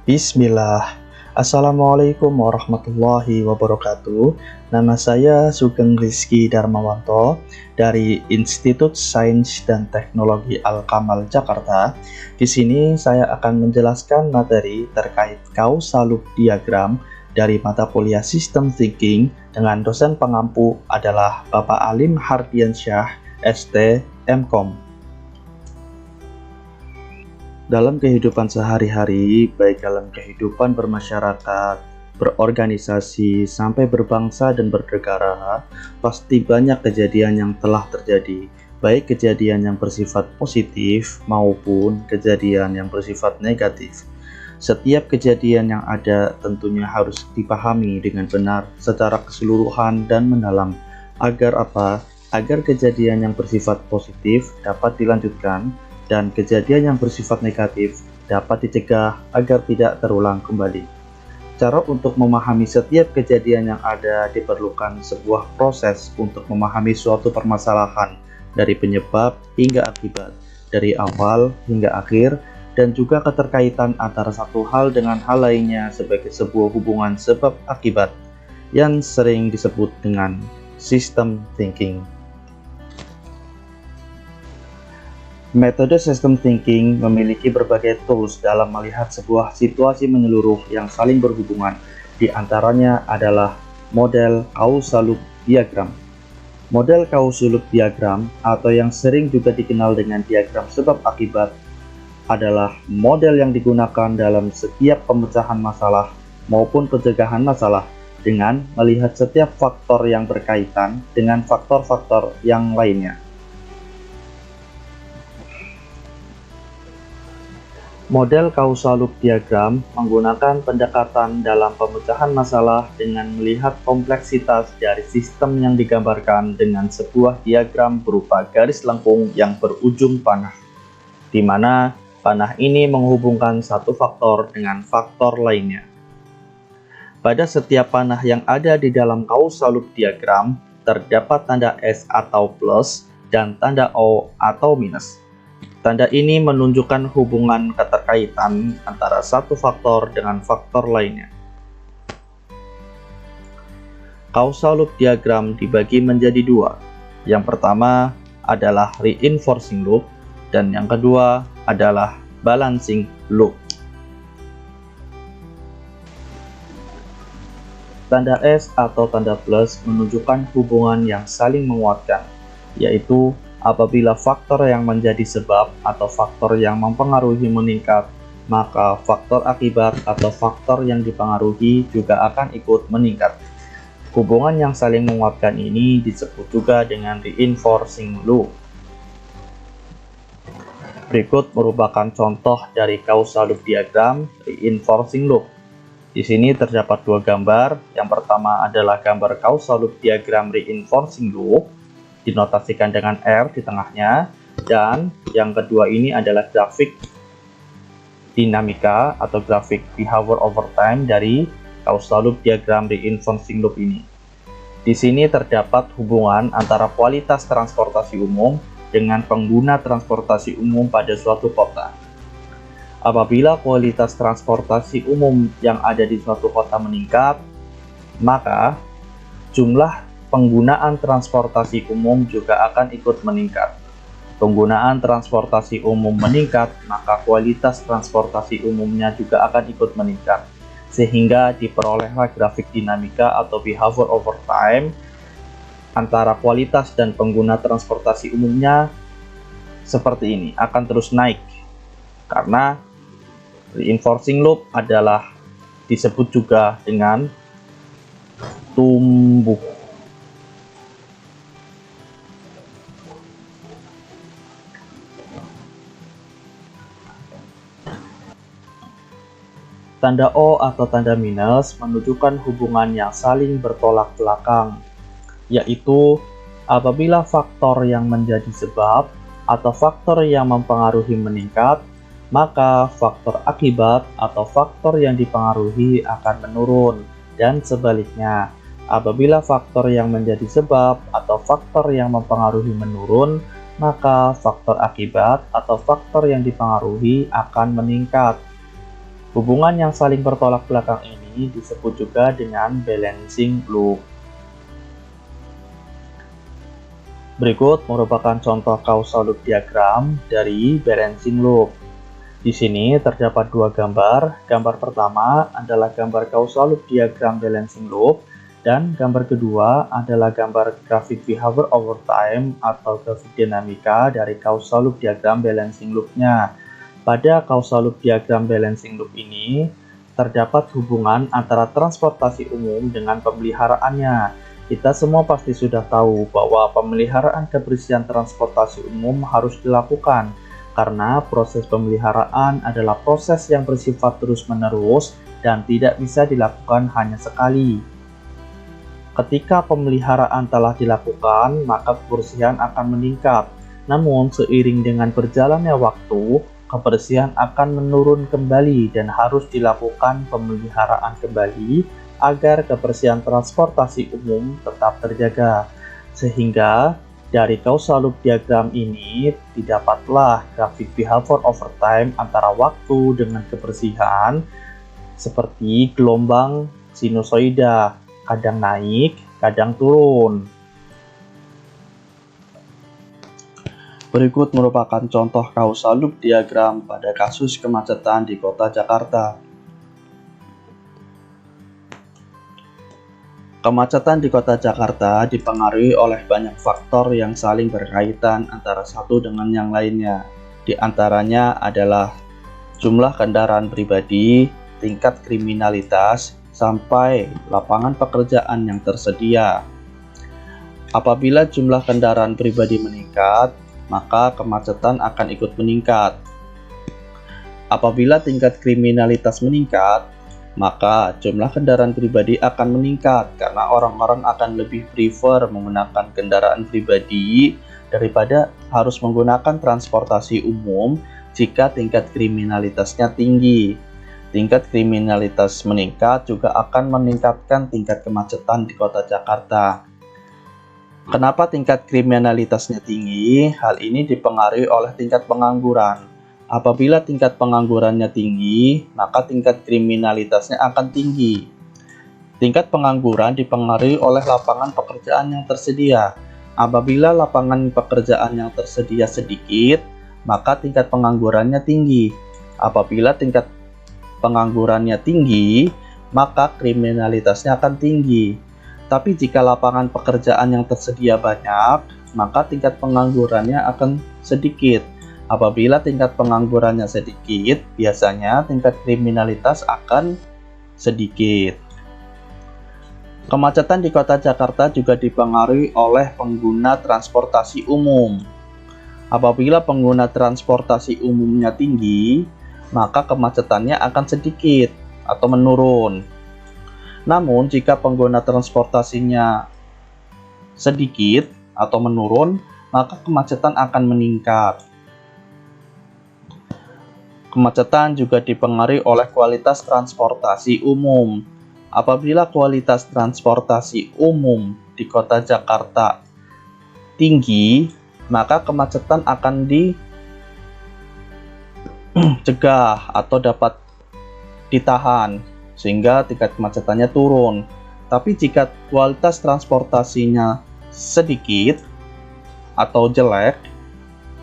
Bismillah. Assalamualaikum warahmatullahi wabarakatuh. Nama saya Sugeng Rizky Darmawanto dari Institut Sains dan Teknologi Al-Kamal Jakarta. Di sini saya akan menjelaskan materi terkait causal loop diagram dari mata kuliah System Thinking dengan dosen pengampu adalah Bapak Alim Hardiansyah, ST, MKom. Dalam kehidupan sehari-hari, baik dalam kehidupan bermasyarakat, berorganisasi, sampai berbangsa dan bernegara, pasti banyak kejadian yang telah terjadi, baik kejadian yang bersifat positif maupun kejadian yang bersifat negatif. Setiap kejadian yang ada tentunya harus dipahami dengan benar secara keseluruhan dan mendalam. Agar apa? Agar kejadian yang bersifat positif dapat dilanjutkan, dan kejadian yang bersifat negatif dapat dicegah agar tidak terulang kembali. Cara untuk memahami setiap kejadian yang ada diperlukan sebuah proses untuk memahami suatu permasalahan dari penyebab hingga akibat, dari awal hingga akhir, dan juga keterkaitan antara satu hal dengan hal lainnya sebagai sebuah hubungan sebab akibat yang sering disebut dengan system thinking. Metode system thinking memiliki berbagai tools dalam melihat sebuah situasi menyeluruh yang saling berhubungan. Di antaranya adalah model causal loop diagram. Model causal loop diagram atau yang sering juga dikenal dengan diagram sebab akibat adalah model yang digunakan dalam setiap pemecahan masalah maupun pencegahan masalah dengan melihat setiap faktor yang berkaitan dengan faktor-faktor yang lainnya. Model causal loop diagram menggunakan pendekatan dalam pemecahan masalah dengan melihat kompleksitas dari sistem yang digambarkan dengan sebuah diagram berupa garis lengkung yang berujung panah, di mana panah ini menghubungkan satu faktor dengan faktor lainnya. Pada setiap panah yang ada di dalam causal loop diagram, terdapat tanda S atau plus dan tanda O atau minus. Tanda ini menunjukkan hubungan keterkaitan antara satu faktor dengan faktor lainnya. Causal loop diagram dibagi menjadi dua. Yang pertama adalah reinforcing loop dan yang kedua adalah balancing loop. Tanda S atau tanda plus menunjukkan hubungan yang saling menguatkan, yaitu apabila faktor yang menjadi sebab atau faktor yang mempengaruhi meningkat, maka faktor akibat atau faktor yang dipengaruhi juga akan ikut meningkat. Hubungan yang saling menguatkan ini disebut juga dengan reinforcing loop. Berikut merupakan contoh dari causal loop diagram reinforcing loop. Di sini terdapat dua gambar. Yang pertama adalah gambar causal loop diagram reinforcing loop, dinotasikan dengan R di tengahnya, dan yang kedua ini adalah grafik dinamika atau grafik behavior over time dari causal loop diagram reinforcing loop ini. Di sini terdapat hubungan antara kualitas transportasi umum dengan pengguna transportasi umum pada suatu kota. Apabila kualitas transportasi umum yang ada di suatu kota meningkat, maka jumlah penggunaan transportasi umum juga akan ikut meningkat. Penggunaan transportasi umum meningkat, maka kualitas transportasi umumnya juga akan ikut meningkat. Sehingga diperolehlah grafik dinamika atau behavior over time antara kualitas dan pengguna transportasi umumnya seperti ini, akan terus naik. Karena reinforcing loop adalah disebut juga dengan tumbuh. Tanda O atau tanda minus menunjukkan hubungan yang saling bertolak belakang, yaitu apabila faktor yang menjadi sebab atau faktor yang mempengaruhi meningkat, maka faktor akibat atau faktor yang dipengaruhi akan menurun, dan sebaliknya, apabila faktor yang menjadi sebab atau faktor yang mempengaruhi menurun, maka faktor akibat atau faktor yang dipengaruhi akan meningkat. Hubungan yang saling bertolak belakang ini disebut juga dengan balancing loop. Berikut merupakan contoh causal loop diagram dari balancing loop. Di sini terdapat dua gambar. Gambar pertama adalah gambar causal loop diagram balancing loop, dan gambar kedua adalah gambar grafik behavior over time atau grafik dinamika dari causal loop diagram balancing loop-nya. Pada causal loop diagram balancing loop ini, terdapat hubungan antara transportasi umum dengan pemeliharaannya. Kita semua pasti sudah tahu bahwa pemeliharaan kebersihan transportasi umum harus dilakukan, karena proses pemeliharaan adalah proses yang bersifat terus-menerus dan tidak bisa dilakukan hanya sekali. Ketika pemeliharaan telah dilakukan, maka kebersihan akan meningkat. Namun, seiring dengan berjalannya waktu, kebersihan akan menurun kembali dan harus dilakukan pemeliharaan kembali agar kebersihan transportasi umum tetap terjaga. Sehingga dari causal loop diagram ini didapatlah grafik behavior over time antara waktu dengan kebersihan seperti gelombang sinusoida, kadang naik, kadang turun. Berikut merupakan contoh causal loop diagram pada kasus kemacetan di Kota Jakarta. Kemacetan di Kota Jakarta dipengaruhi oleh banyak faktor yang saling berkaitan antara satu dengan yang lainnya. Di antaranya adalah jumlah kendaraan pribadi, tingkat kriminalitas, sampai lapangan pekerjaan yang tersedia. Apabila jumlah kendaraan pribadi meningkat, maka kemacetan akan ikut meningkat. Apabila tingkat kriminalitas meningkat, maka jumlah kendaraan pribadi akan meningkat karena orang-orang akan lebih prefer menggunakan kendaraan pribadi daripada harus menggunakan transportasi umum jika tingkat kriminalitasnya tinggi. Tingkat kriminalitas meningkat juga akan meningkatkan tingkat kemacetan di Kota Jakarta. Kenapa tingkat kriminalitasnya tinggi? Hal ini dipengaruhi oleh tingkat pengangguran. Apabila tingkat penganggurannya tinggi, maka tingkat kriminalitasnya akan tinggi. Tingkat pengangguran dipengaruhi oleh lapangan pekerjaan yang tersedia. Apabila lapangan pekerjaan yang tersedia sedikit, maka tingkat penganggurannya tinggi. Apabila tingkat penganggurannya tinggi, maka kriminalitasnya akan tinggi. Tapi jika lapangan pekerjaan yang tersedia banyak, maka tingkat penganggurannya akan sedikit. Apabila tingkat penganggurannya sedikit, biasanya tingkat kriminalitas akan sedikit. Kemacetan di Kota Jakarta juga dipengaruhi oleh pengguna transportasi umum. Apabila pengguna transportasi umumnya tinggi, maka kemacetannya akan sedikit atau menurun. Namun, jika pengguna transportasinya sedikit atau menurun, maka kemacetan akan meningkat. Kemacetan juga dipengaruhi oleh kualitas transportasi umum. Apabila kualitas transportasi umum di Kota Jakarta tinggi, maka kemacetan akan dicegah atau dapat ditahan sehingga tingkat kemacetannya turun. Tapi jika kualitas transportasinya sedikit atau jelek,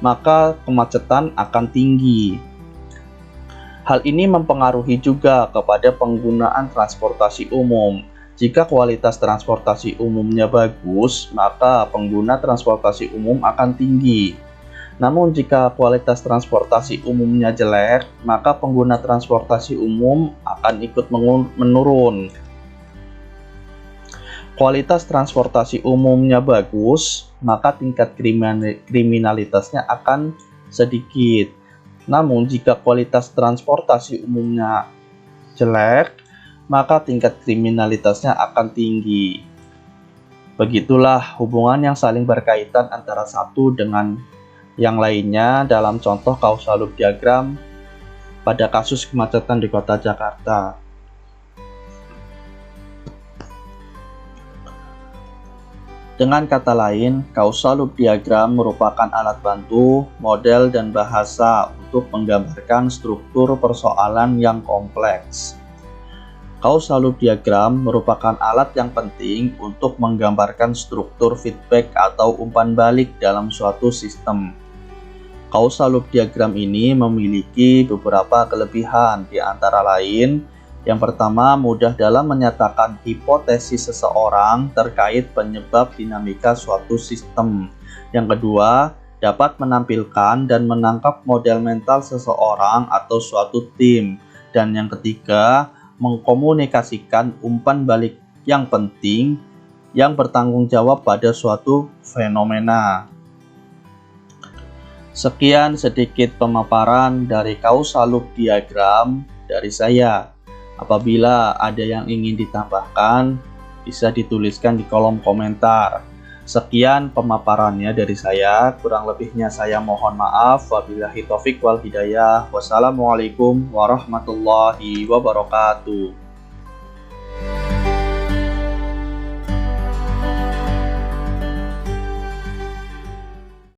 maka kemacetan akan tinggi. Hal ini mempengaruhi juga kepada penggunaan transportasi umum. Jika kualitas transportasi umumnya bagus, maka pengguna transportasi umum akan tinggi. Namun jika kualitas transportasi umumnya jelek, maka pengguna transportasi umum akan ikut menurun. Kualitas transportasi umumnya bagus, maka tingkat kriminalitasnya akan sedikit. Namun jika kualitas transportasi umumnya jelek, maka tingkat kriminalitasnya akan tinggi. Begitulah hubungan yang saling berkaitan antara satu dengan yang lainnya dalam contoh causal loop diagram pada kasus kemacetan di Kota Jakarta. Dengan kata lain, causal loop diagram merupakan alat bantu, model, dan bahasa untuk menggambarkan struktur persoalan yang kompleks. Causal loop diagram merupakan alat yang penting untuk menggambarkan struktur feedback atau umpan balik dalam suatu sistem. Causal loop diagram ini memiliki beberapa kelebihan, di antara lain, yang pertama, mudah dalam menyatakan hipotesis seseorang terkait penyebab dinamika suatu sistem. Yang kedua, dapat menampilkan dan menangkap model mental seseorang atau suatu tim. Dan yang ketiga, mengkomunikasikan umpan balik yang penting yang bertanggung jawab pada suatu fenomena. Sekian sedikit pemaparan dari causal loop diagram dari saya. Apabila ada yang ingin ditambahkan, bisa dituliskan di kolom komentar. Sekian pemaparannya dari saya, kurang lebihnya saya mohon maaf. Wabillahi taufik wal hidayah. Wassalamualaikum warahmatullahi wabarakatuh.